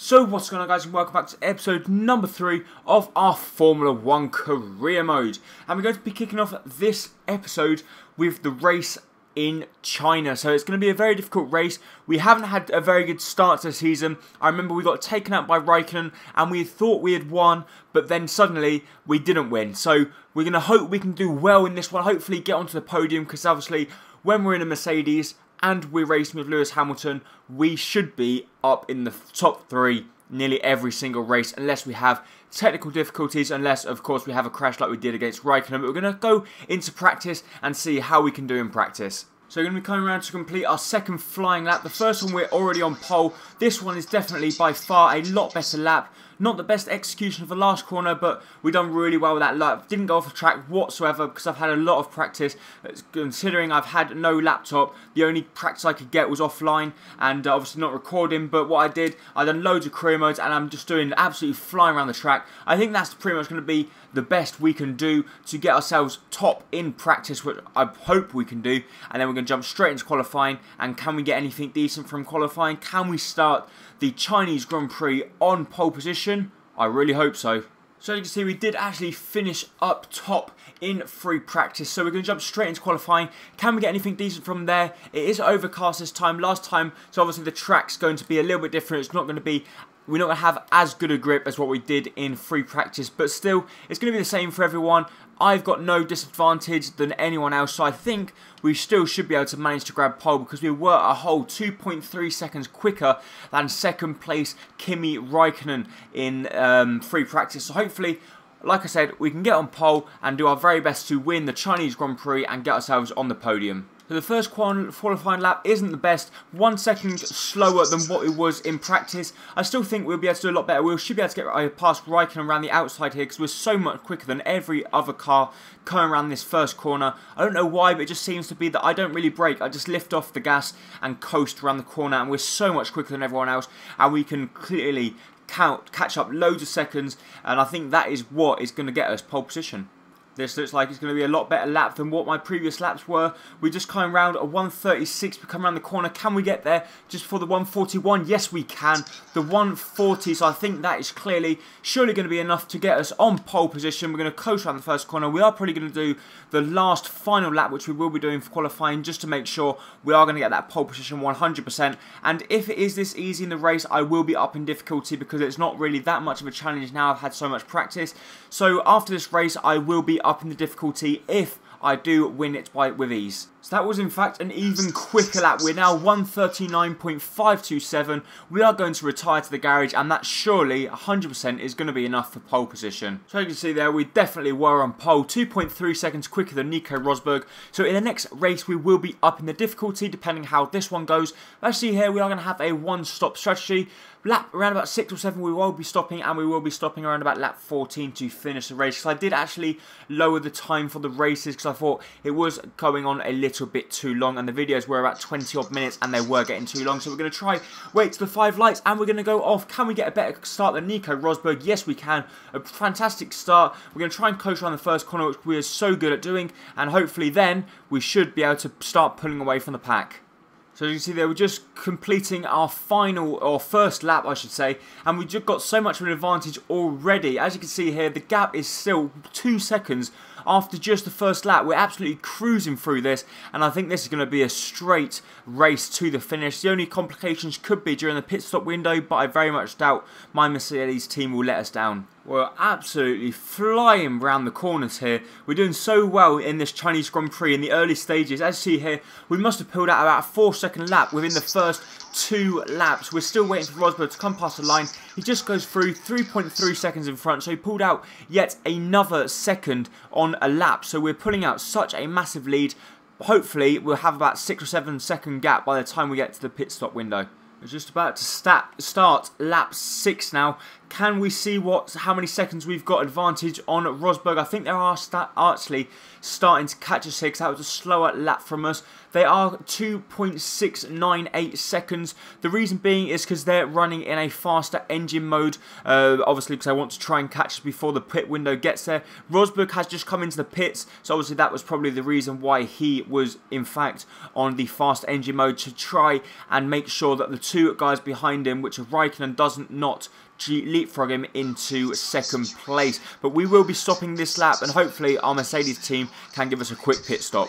So what's going on, guys, and welcome back to episode number 3 of our Formula 1 career mode. And we're going to be kicking off this episode with the race in China. So it's going to be a very difficult race. We haven't had a very good start to the season. I remember we got taken out by Raikkonen and we thought we had won, but then suddenly we didn't win. So we're going to hope we can do well in this one, hopefully get onto the podium, because obviously when we're in a Mercedes and we're racing with Lewis Hamilton, we should be up in the top 3 nearly every single race, unless we have technical difficulties, unless of course we have a crash like we did against Raikkonen. But we're going to go into practice and see how we can do in practice. So we're going to be coming around to complete our second flying lap. The first one we're already on pole. This one is definitely by far a lot better lap. Not the best execution of the last corner, but we've done really well with that lap. Didn't go off the track whatsoever because I've had a lot of practice. Considering I've had no laptop, the only practice I could get was offline and obviously not recording. But what I done loads of career modes and I'm just doing absolutely flying around the track. I think that's pretty much going to be the best we can do to get ourselves top in practice, which I hope we can do. And then we're going to jump straight into qualifying. And can we get anything decent from qualifying? Can we start the Chinese Grand Prix on pole position? I really hope so. So you can see we did actually finish up top in free practice. So we're going to jump straight into qualifying. Can we get anything decent from there? It is overcast this time. Last time, so obviously the track's going to be a little bit different. It's not going to be... We're not going to have as good a grip as what we did in free practice, but still, it's going to be the same for everyone. I've got no disadvantage than anyone else, so I think we still should be able to manage to grab pole because we were a whole 2.3 seconds quicker than second place Kimi Raikkonen in free practice. So hopefully, like I said, we can get on pole and do our very best to win the Chinese Grand Prix and get ourselves on the podium. So the first qualifying lap isn't the best, 1 second slower than what it was in practice. I still think we'll be able to do a lot better. We should be able to get past Raikkonen around the outside here because we're so much quicker than every other car coming around this first corner. I don't know why, but it just seems to be that I don't really brake. I just lift off the gas and coast around the corner, and we're so much quicker than everyone else, and we can clearly catch up loads of seconds, and I think that is what is going to get us pole position. This looks like it's going to be a lot better lap than what my previous laps were. We just come around a 136. We come around the corner. Can we get there just for the 141? Yes, we can. The 140. So I think that is surely going to be enough to get us on pole position. We're going to coast around the first corner. We are probably going to do the last final lap, which we will be doing for qualifying, just to make sure we are going to get that pole position 100%. And if it is this easy in the race, I will be up in difficulty because it's not really that much of a challenge now. I've had so much practice. So after this race, I will be up in the difficulty if I do win it with ease. So that was in fact an even quicker lap. We're now 139.527. We are going to retire to the garage, and that surely 100% is going to be enough for pole position. So you can see there, we definitely were on pole, 2.3 seconds quicker than Nico Rosberg. So in the next race, we will be up in the difficulty depending how this one goes. Let's see here, we are going to have a one-stop strategy. Lap around about 6 or 7 we will be stopping, and we will be stopping around about lap 14 to finish the race. So I did actually lower the time for the races because I thought it was going on a little bit too long, and the videos were about 20 odd minutes and they were getting too long. So we're going to try wait to the 5 lights and we're going to go off. Can we get a better start than Nico Rosberg? Yes, we can. A fantastic start. We're going to try and coast around the first corner, which we are so good at doing, and hopefully then we should be able to start pulling away from the pack. So as you can see there, we're just completing our first lap, I should say, and we've just got so much of an advantage already. As you can see here, the gap is still 2 seconds after just the first lap. We're absolutely cruising through this, and I think this is going to be a straight race to the finish. The only complications could be during the pit stop window, but I very much doubt my Mercedes team will let us down. We're absolutely flying around the corners here. We're doing so well in this Chinese Grand Prix in the early stages. As you see here, we must have pulled out about a 4-second lap within the first 2 laps. We're still waiting for Rosberg to come past the line. He just goes through 3.3 seconds in front, so he pulled out yet another second on a lap. So we're pulling out such a massive lead. Hopefully, we'll have about 6 or 7 second gap by the time we get to the pit stop window. We're just about to start lap 6 now. Can we see how many seconds we've got advantage on Rosberg? I think they are actually starting to catch us here because that was a slower lap from us. They are 2.698 seconds. The reason being is because they're running in a faster engine mode. Obviously because I want to try and catch us before the pit window gets there. Rosberg has just come into the pits, so obviously that was probably the reason why he was in fact on the fast engine mode, to try and make sure that the two guys behind him, which are Raikkonen, doesn't not leapfrog him into second place. But we will be stopping this lap, and hopefully our Mercedes team can give us a quick pit stop.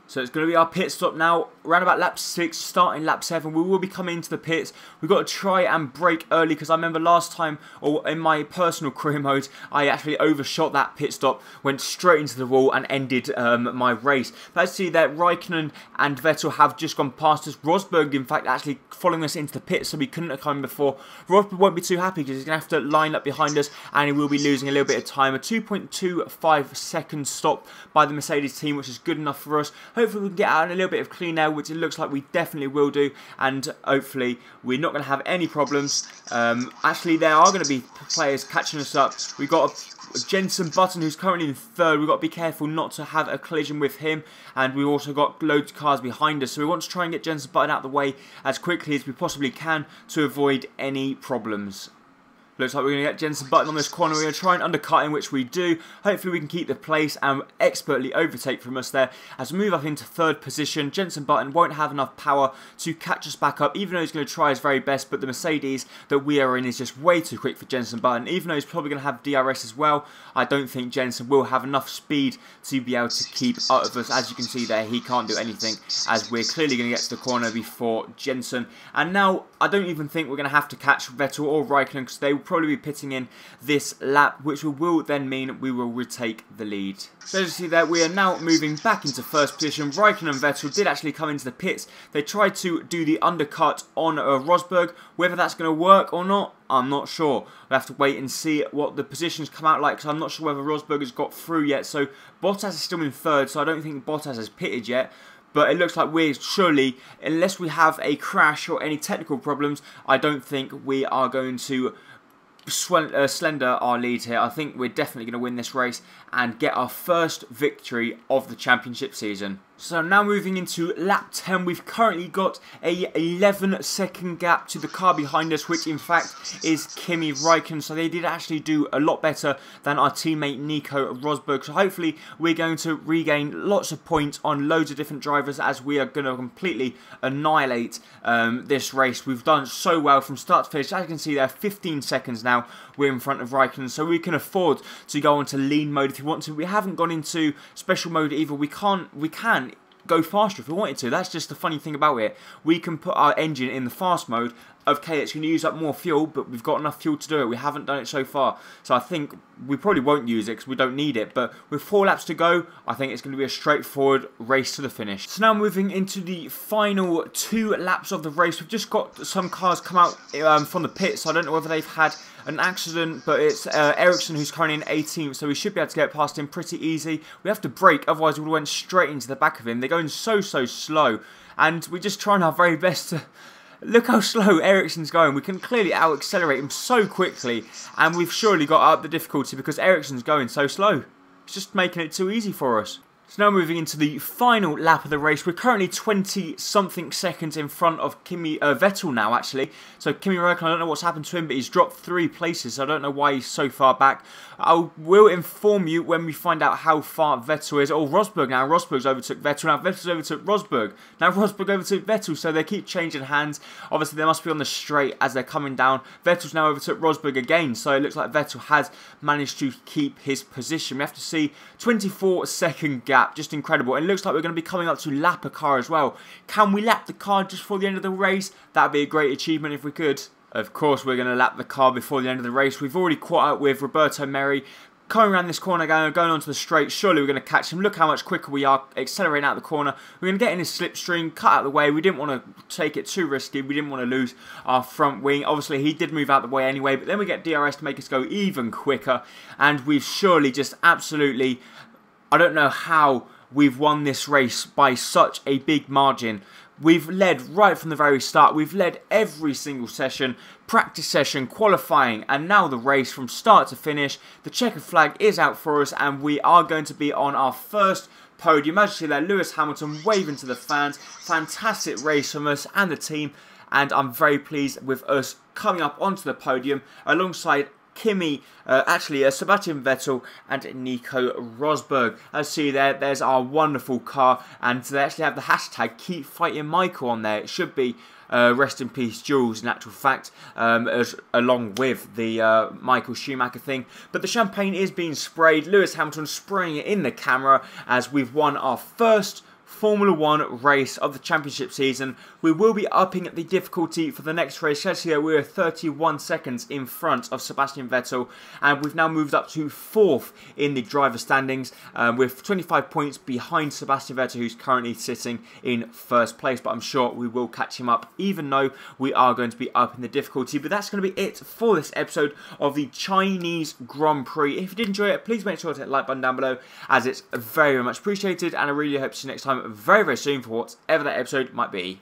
So it's going to be our pit stop now, around about lap 6, starting lap 7. We will be coming into the pits. We've got to try and brake early, because I remember last time, or in my personal career mode, I actually overshot that pit stop, went straight into the wall and ended my race. But let's see that Raikkonen and Vettel have just gone past us. Rosberg, in fact, actually following us into the pits, so we couldn't have come before. Rosberg won't be too happy because he's going to have to line up behind us, and he will be losing a little bit of time. A 2.25 second stop by the Mercedes team, which is good enough for us. Hopefully we can get out in a little bit of clean air, which it looks like we definitely will do, and hopefully we're not going to have any problems. Actually, there are going to be players catching us up. We've got Jenson Button, who's currently in third. We've got to be careful not to have a collision with him, and we've also got loads of cars behind us, so we want to try and get Jenson Button out of the way as quickly as we possibly can to avoid any problems. Looks like we're going to get Jenson Button on this corner. We're going to try and undercut him, which we do. Hopefully we can keep the place and expertly overtake from us there. As we move up into third position, Jenson Button won't have enough power to catch us back up, even though he's going to try his very best. But the Mercedes that we are in is just way too quick for Jenson Button. Even though he's probably going to have DRS as well, I don't think Jenson will have enough speed to be able to keep up with us. As you can see there, he can't do anything, as we're clearly going to get to the corner before Jenson. And now I don't even think we're going to have to catch Vettel or Raikkonen, because they will probably be pitting in this lap, which will then mean we will retake the lead. So as you see there, we are now moving back into first position. Raikkonen and Vettel did actually come into the pits. They tried to do the undercut on Rosberg. Whether that's going to work or not, I'm not sure. We'll have to wait and see what the positions come out like, because I'm not sure whether Rosberg has got through yet. So Bottas is still in third, so I don't think Bottas has pitted yet. But it looks like we're surely, unless we have a crash or any technical problems, I don't think we are going to slender our lead here. I think we're definitely going to win this race and get our first victory of the championship season. So now moving into lap 10, we've currently got a 11-second gap to the car behind us, which in fact is Kimi Räikkönen. So they did actually do a lot better than our teammate Nico Rosberg. So hopefully we're going to regain lots of points on loads of different drivers, as we are going to completely annihilate this race. We've done so well from start to finish. As you can see there, 15 seconds now we're in front of Räikkönen, so we can afford to go into lean mode if you want to. We haven't gone into special mode either. We can go faster if we wanted to. That's just the funny thing about it. We can put our engine in the fast mode. Okay, it's going to use up more fuel, but we've got enough fuel to do it. We haven't done it so far, so I think we probably won't use it because we don't need it. But with 4 laps to go, I think it's going to be a straightforward race to the finish. So now moving into the final 2 laps of the race, we've just got some cars come out from the pits. So I don't know whether they've had an accident, but it's Ericsson who's currently in 18th, so we should be able to get past him pretty easy. We have to brake, otherwise we would have went straight into the back of him. They're going so slow, and we're just trying our very best to... Look how slow Ericsson's going. We can clearly out-accelerate him so quickly, and we've surely got up the difficulty because Ericsson's going so slow. It's just making it too easy for us. So now moving into the final lap of the race, we're currently 20-something seconds in front of Vettel now, actually. So Kimi Räikkönen, I don't know what's happened to him, but he's dropped 3 places. So I don't know why he's so far back. I will inform you when we find out how far Vettel is. Oh, Rosberg now. Rosberg's overtook Vettel. Now Vettel's overtook Rosberg. Now Rosberg overtook Vettel, so they keep changing hands. Obviously, they must be on the straight as they're coming down. Vettel's now overtook Rosberg again, so it looks like Vettel has managed to keep his position. We have to see 24-second gap. Just incredible. And it looks like we're going to be coming up to lap a car as well. Can we lap the car just before the end of the race? That would be a great achievement if we could. Of course, we're going to lap the car before the end of the race. We've already caught up with Roberto Merri. Coming around this corner, going onto the straight. Surely we're going to catch him. Look how much quicker we are accelerating out the corner. We're going to get in his slipstream, cut out the way. We didn't want to take it too risky. We didn't want to lose our front wing. Obviously, he did move out the way anyway, but then we get DRS to make us go even quicker. And we've surely just absolutely... I don't know how we've won this race by such a big margin. We've led right from the very start. We've led every single session, practice session, qualifying, and now the race from start to finish. The checkered flag is out for us, and we are going to be on our first podium. As you see there, Lewis Hamilton waving to the fans. Fantastic race from us and the team, and I'm very pleased with us coming up onto the podium alongside Sebastian Vettel and Nico Rosberg. As you see there, there's our wonderful car, and they actually have the hashtag Keep Fighting Michael on there. It should be Rest in Peace Jules in actual fact, along with the Michael Schumacher thing. But the champagne is being sprayed. Lewis Hamilton spraying it in the camera as we've won our first Formula 1 race of the championship season. We will be upping the difficulty for the next race. As you see, we're 31 seconds in front of Sebastian Vettel, and we've now moved up to 4th in the driver standings, with 25 points behind Sebastian Vettel, who's currently sitting in 1st place. But I'm sure we will catch him up, even though we are going to be upping the difficulty. But that's going to be it for this episode of the Chinese Grand Prix. If you did enjoy it, please make sure to hit the like button down below, as it's very, very much appreciated, and I really hope to see you next time very, very soon for whatever that episode might be.